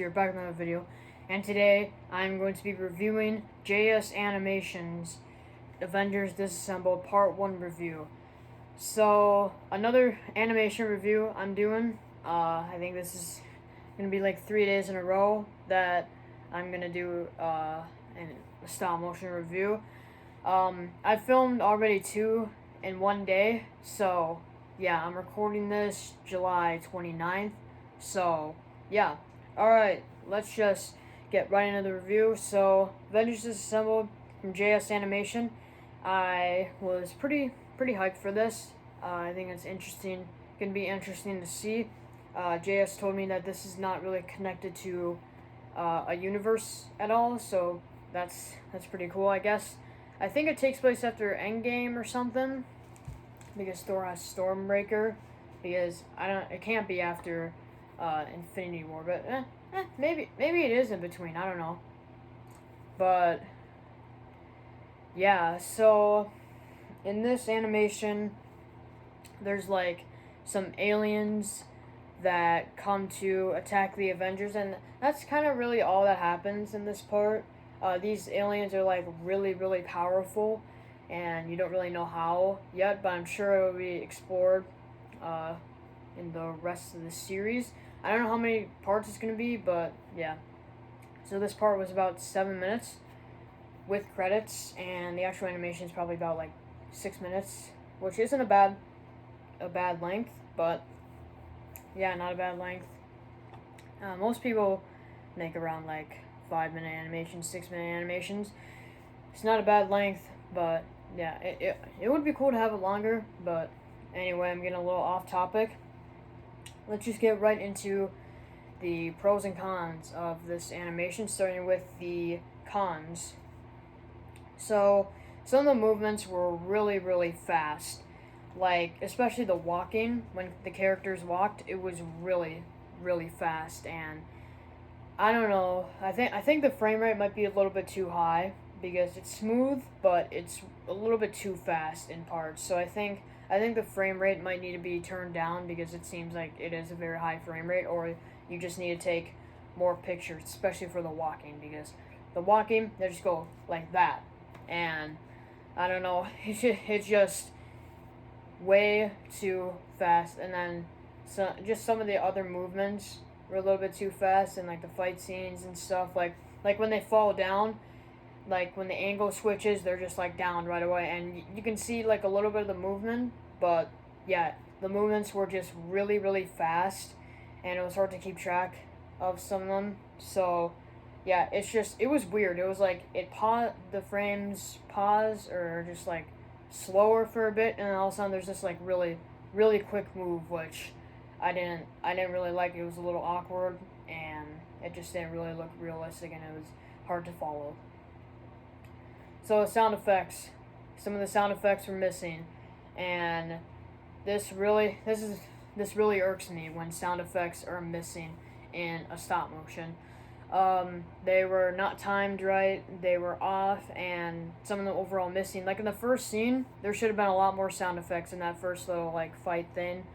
here, back with another video, and today I'm going to be reviewing JS Animation's Avengers Disassembled Part 1 review. So, another animation review I'm doing. I think this is going to be like 3 days in a row that I'm going to do a stop motion review. I filmed already 2 in 1 day, so yeah, I'm recording this July 29th. So, yeah. Alright, let's just get right into the review. So, Avengers Disassembled from JS Animation. I was pretty hyped for this. I think it's interesting. Gonna be interesting to see. JS told me that this is not really connected to a universe at all, so that's pretty cool, I guess. I think it takes place after Endgame or something, because Thor has Stormbreaker. Because it can't be after Infinity War, but maybe it is in between. I don't know. But yeah, so in this animation, there's like some aliens that come to attack the Avengers, and that's kind of really all that happens in this part. These aliens are like really powerful, and you don't really know how yet, but I'm sure it will be explored in the rest of the series. I don't know how many parts it's going to be, but yeah. So this part was about 7 minutes with credits, and the actual animation is probably about like 6 minutes, which isn't a bad length, but yeah, not a bad length. Most people make around like 5-minute animations, 6-minute animations. It's not a bad length, but yeah, it would be cool to have it longer, but anyway, I'm getting a little off topic. Let's just get right into the pros and cons of this animation, starting with the cons. So, some of the movements were really fast. Like, especially the walking, when the characters walked, it was really fast, and I don't know, I think the frame rate might be a little bit too high, because it's smooth, but it's a little bit too fast in parts. So I think the frame rate might need to be turned down, because it seems like it is a very high frame rate, or you just need to take more pictures, especially for the walking, because the walking, they just go like that, and I don't know, it's just way too fast. And then just some of the other movements were a little bit too fast, and like the fight scenes and stuff, like when they fall down, like when the angle switches, they're just like down right away, and you can see like a little bit of the movement, but yeah, the movements were just really fast, and it was hard to keep track of some of them. So yeah, it was weird. It was like the frames pause, or just like slower for a bit, and then all of a sudden there's this like really quick move, which I didn't really like. It was a little awkward, and it just didn't really look realistic, and it was hard to follow. So sound effects, some of the sound effects were missing, and this really irks me when sound effects are missing in a stop motion. They were not timed right, they were off, and some of them overall missing. Like in the first scene, there should have been a lot more sound effects in that first little like fight thing.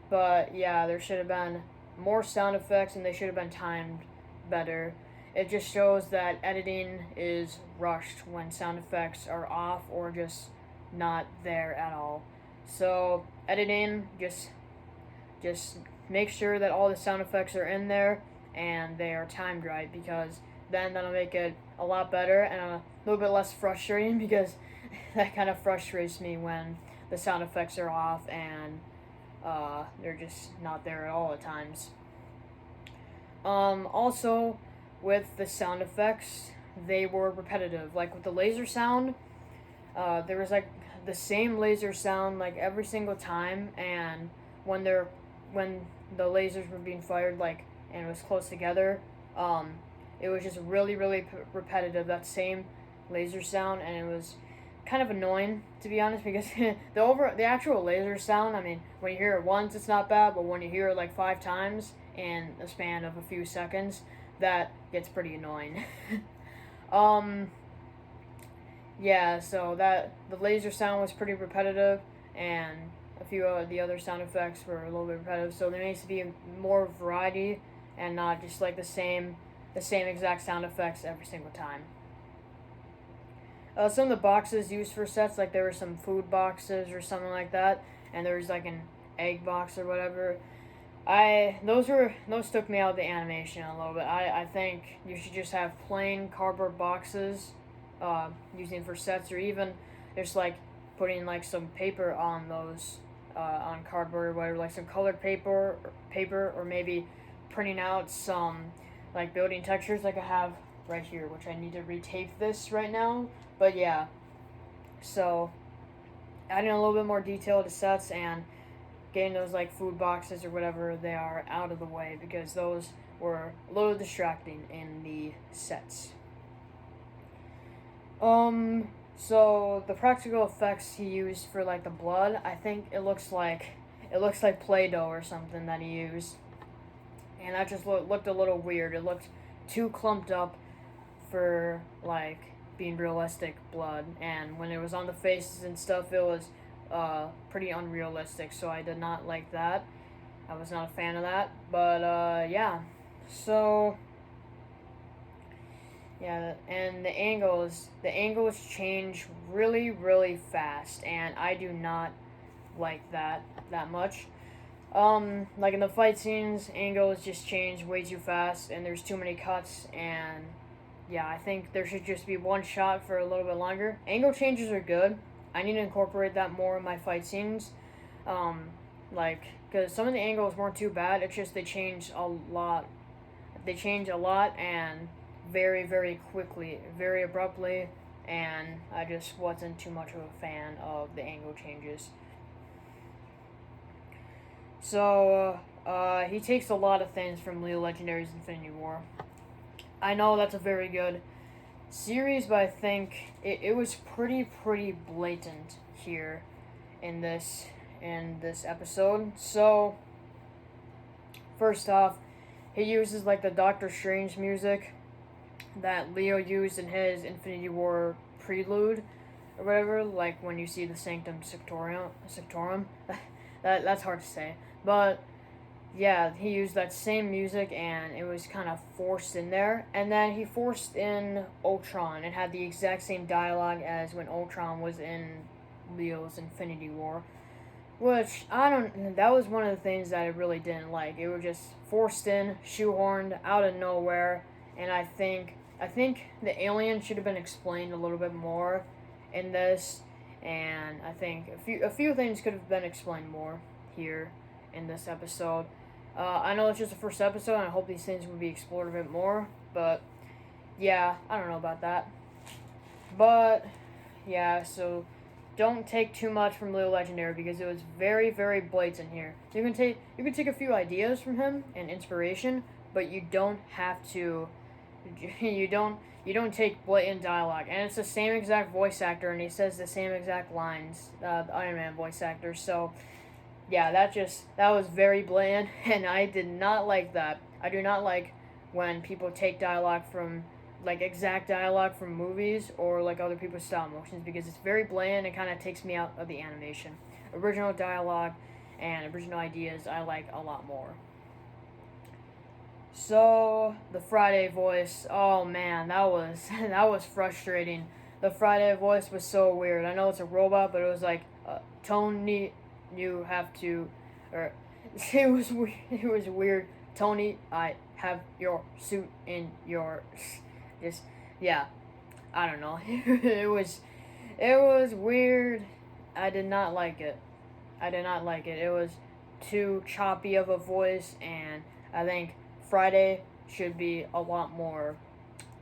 But yeah, there should have been more sound effects, and they should have been timed better. It just shows that editing is rushed when sound effects are off or just not there at all. So editing, just make sure that all the sound effects are in there and they are timed right, because then that'll make it a lot better and a little bit less frustrating, because that kind of frustrates me when the sound effects are off and they're just not there at all at times. Also, with the sound effects, they were repetitive. Like with the laser sound, there was like the same laser sound like every single time, and when the lasers were being fired, like, and it was close together, it was just really repetitive, that same laser sound, and it was kind of annoying, to be honest, because the actual laser sound, I mean, when you hear it once, it's not bad, but when you hear it like 5 times in a span of a few seconds, that gets pretty annoying. Yeah, so the laser sound was pretty repetitive, and of the other sound effects were a little bit repetitive, so there needs to be more variety and not just like the same exact sound effects every single time. Some of the boxes used for sets, like there were some food boxes or something like that, and there was like an egg box or whatever. Those took me out of the animation a little bit. I think you should just have plain cardboard boxes, using for sets, or even just like putting like some paper on those, on cardboard or whatever, like some colored paper, or maybe printing out some like building textures like I have right here, which I need to retape this right now. But yeah, so adding a little bit more detail to sets and getting those like food boxes or whatever they are out of the way, because those were a little distracting in the sets. So the practical effects he used for like the blood, I think it looks like Play-Doh or something that he used, and that just looked a little weird. It looked too clumped up for like being realistic blood, and when it was on the faces and stuff, it was pretty unrealistic. So I did not like that. I was not a fan of that. But yeah, so yeah, and the angles change really fast, and I do not like that much. Like in the fight scenes, angles just change way too fast, and there's too many cuts, and yeah, I think there should just be one shot for a little bit longer. Angle changes are good. I need to incorporate that more in my fight scenes. Like, because some of the angles weren't too bad, it's just they change a lot. They change a lot, and very quickly, very abruptly, and I just wasn't too much of a fan of the angle changes. So, he takes a lot of things from Leo Legendary's Infinity War. I know that's a very good series, but I think it was pretty blatant here in this episode. So, first off, he uses like the Doctor Strange music that Leo used in his Infinity War prelude or whatever, like when you see the Sanctum Sanctorum. That's hard to say, but yeah, he used that same music, and it was kind of forced in there. And then he forced in Ultron and had the exact same dialogue as when Ultron was in Leo's Infinity War, which that was one of the things that I really didn't like. It was just forced in, shoehorned out of nowhere, and I think the alien should have been explained a little bit more in this, and I think a few things could have been explained more here in this episode. I know it's just the first episode, and I hope these things will be explored a bit more, but yeah, I don't know about that. But yeah, so don't take too much from Leo Legendary, because it was very blatant here. You can take a few ideas from him and inspiration, but you don't have to. You don't take blatant dialogue, and it's the same exact voice actor, and he says the same exact lines. The Iron Man voice actor, so. Yeah, that was very bland, and I did not like that. I do not like when people take dialogue from, like, exact dialogue from movies or, like, other people's stop motions, because it's very bland and kind of takes me out of the animation. Original dialogue and original ideas I like a lot more. So, the Friday voice, oh man, that was frustrating. The Friday voice was so weird. I know it's a robot, but it was like, Tony, you have to, or it was weird. Tony, I have your suit in your, just, yeah, I don't know. it was weird. I did not like it. It was too choppy of a voice, and I think Friday should be a lot more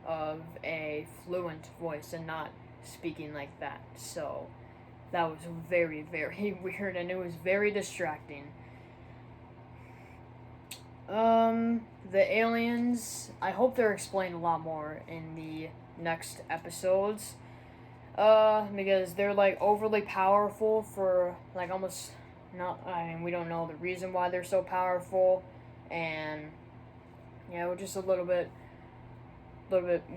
of a fluent voice and not speaking like that. So that was very weird, and it was very distracting. The aliens, I hope they're explained a lot more in the next episodes. Because they're like overly powerful for like almost not. I mean, we don't know the reason why they're so powerful, and yeah, we're just a little bit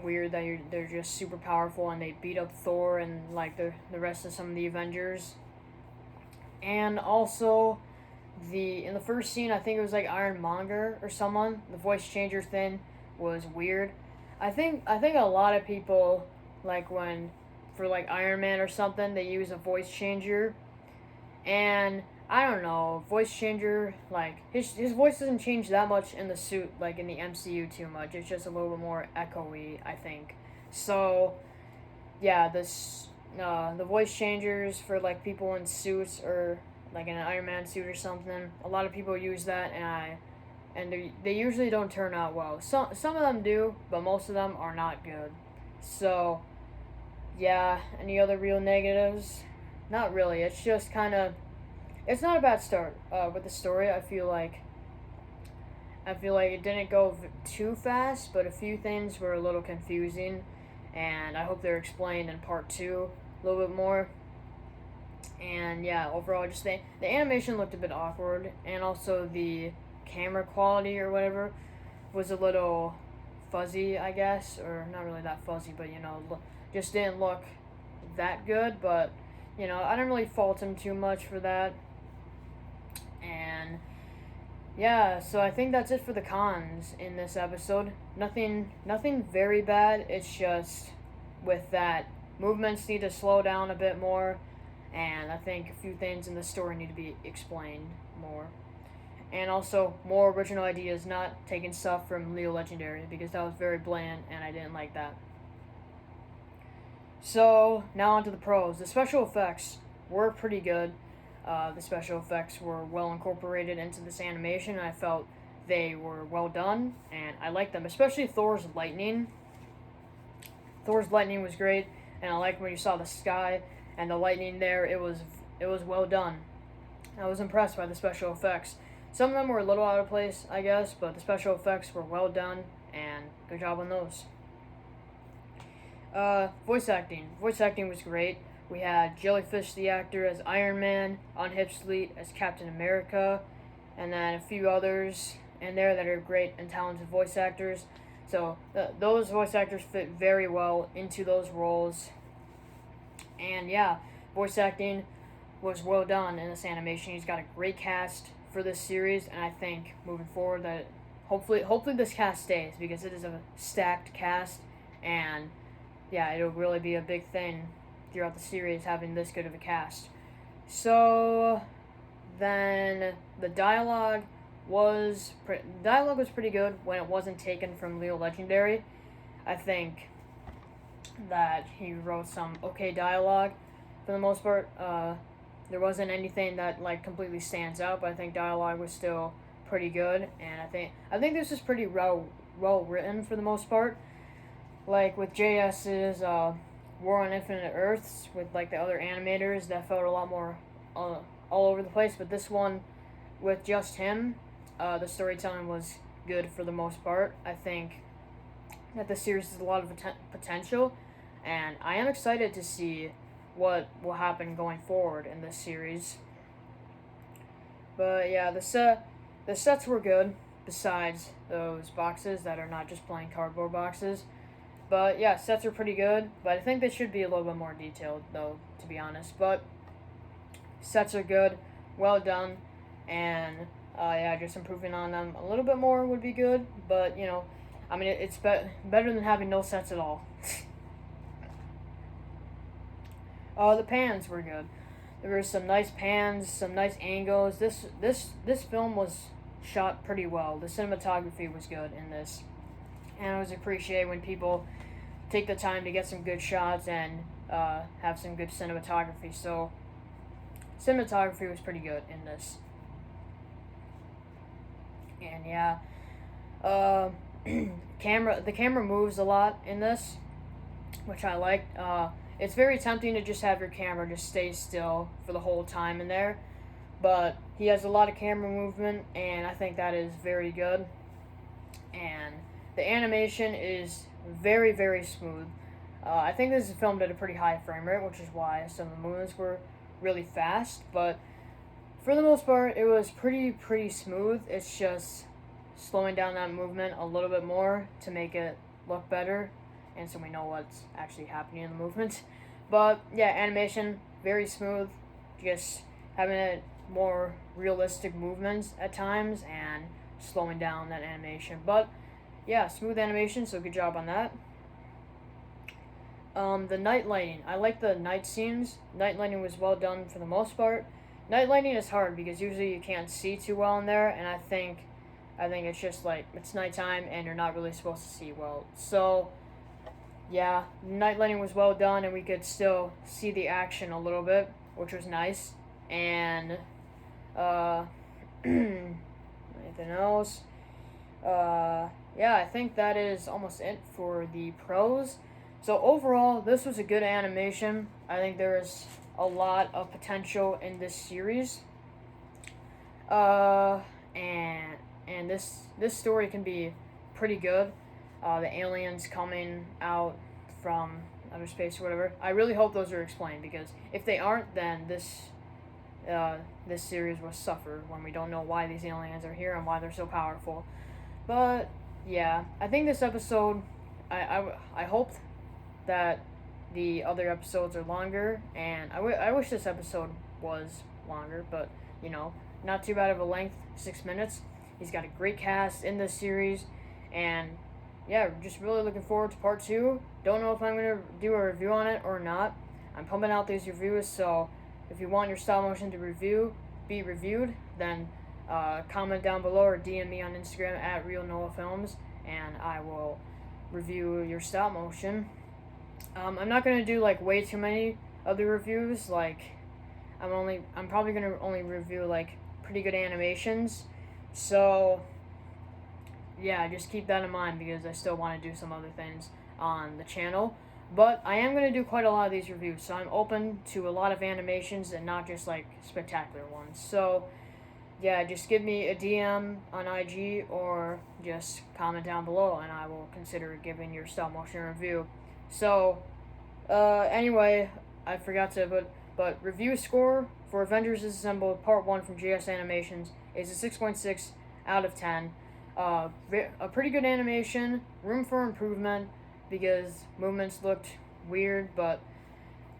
weird that they're just super powerful and they beat up Thor and like the rest of some of the Avengers. And also, in the first scene, I think it was like Ironmonger or someone. The voice changer thing was weird. I think a lot of people, like when for like Iron Man or something, they use a voice changer, and I don't know, voice changer, like his voice doesn't change that much in the suit, like in the MCU too much. It's just a little bit more echoey, I think. So yeah, the voice changers for like people in suits or like in an Iron Man suit or something. A lot of people use that, and they usually don't turn out well. Some of them do, but most of them are not good. So yeah, any other real negatives? Not really. It's just kind of it's not a bad start with the story. I feel like it didn't go too fast, but a few things were a little confusing, and I hope they're explained in part two a little bit more. And yeah, overall, just the animation looked a bit awkward, and also the camera quality or whatever was a little fuzzy, I guess, or not really that fuzzy, but just didn't look that good. But I didn't really fault him too much for that. And yeah, so I think that's it for the cons in this episode. Nothing very bad. It's just with that movements need to slow down a bit more, and I think a few things in the story need to be explained more. And also more original ideas, not taking stuff from Leo Legendary, because that was very bland and I didn't like that. So now on to the pros. The special effects were pretty good. The special effects were well incorporated into this animation, and I felt they were well done, and I liked them, especially Thor's lightning. Thor's lightning was great, and I liked when you saw the sky and the lightning there. It was well done. I was impressed by the special effects. Some of them were a little out of place, I guess, but the special effects were well done, and good job on those. Voice acting. Voice acting was great. We had Jellyfish the actor as Iron Man, Unhipsleet as Captain America, and then a few others in there that are great and talented voice actors. So those voice actors fit very well into those roles. And yeah, voice acting was well done in this animation. He's got a great cast for this series, and I think moving forward that hopefully this cast stays, because it is a stacked cast, and yeah, it'll really be a big thing throughout the series having this good of a cast. So then the dialogue was pretty good when it wasn't taken from Leo Legendary. I think that he wrote some okay dialogue for the most part. There wasn't anything that like completely stands out, but I think dialogue was still pretty good, and I think this is pretty well written for the most part. Like with JS's War on Infinite Earths with like the other animators, that felt a lot more all over the place. But this one, with just him, the storytelling was good for the most part. I think that the series has a lot of potential, and I am excited to see what will happen going forward in this series. But yeah, the sets were good. Besides those boxes that are not just plain cardboard boxes. But yeah, sets are pretty good, but I think they should be a little bit more detailed, though, to be honest. But sets are good, well done, and yeah, just improving on them a little bit more would be good. But I mean, it's better than having no sets at all. The pans were good. There were some nice pans, some nice angles. This film was shot pretty well. The cinematography was good in this, and I always appreciate when people take the time to get some good shots and have some good cinematography. So cinematography was pretty good in this. And yeah, the camera moves a lot in this, which I liked. It's very tempting to just have your camera just stay still for the whole time in there, but he has a lot of camera movement, and I think that is very good. And the animation is very, very smooth. I think this is filmed at a pretty high frame rate, which is why some of the movements were really fast, but for the most part, it was pretty smooth. It's just slowing down that movement a little bit more to make it look better, and so we know what's actually happening in the movement. But yeah, animation, very smooth. Just having it more realistic movements at times and slowing down that animation. But yeah, smooth animation, so good job on that. The night lighting. I like the night scenes. Night lighting was well done for the most part. Night lighting is hard because usually you can't see too well in there, and I think it's just like it's nighttime and you're not really supposed to see well. So yeah, night lighting was well done, and we could still see the action a little bit, which was nice. And anything else? Yeah, I think that is almost it for the pros. So overall, this was a good animation. I think there is a lot of potential in this series. And this story can be pretty good. The aliens coming out from outer space or whatever. I really hope those are explained, because if they aren't, then this series will suffer when we don't know why these aliens are here and why they're so powerful. But yeah, I think this episode, I hope that the other episodes are longer, and I wish this episode was longer, but you know, not too bad of a length, 6 minutes. He's got a great cast in this series, and yeah, just really looking forward to part 2. Don't know if I'm going to do a review on it or not. I'm pumping out these reviews, so if you want your stop motion to be reviewed, then comment down below or DM me on Instagram at RealNoahFilms, and I will review your stop motion. I'm not going to do like way too many other reviews. Like, I'm probably going to only review like pretty good animations. So yeah, just keep that in mind, because I still want to do some other things on the channel. But I am going to do quite a lot of these reviews, so I'm open to a lot of animations and not just like spectacular ones. So yeah, just give me a DM on IG or just comment down below, and I will consider giving your stop motion review. So anyway, I forgot to but review score for Avengers Disassembled Part 1 from JS Animations is a 6.6 out of 10. A pretty good animation, room for improvement, because movements looked weird, but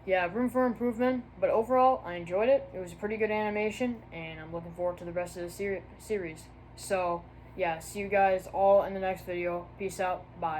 yeah, room for improvement. But overall, I enjoyed it. It was a pretty good animation, and I'm looking forward to the rest of the series. So yeah, see you guys all in the next video. Peace out. Bye.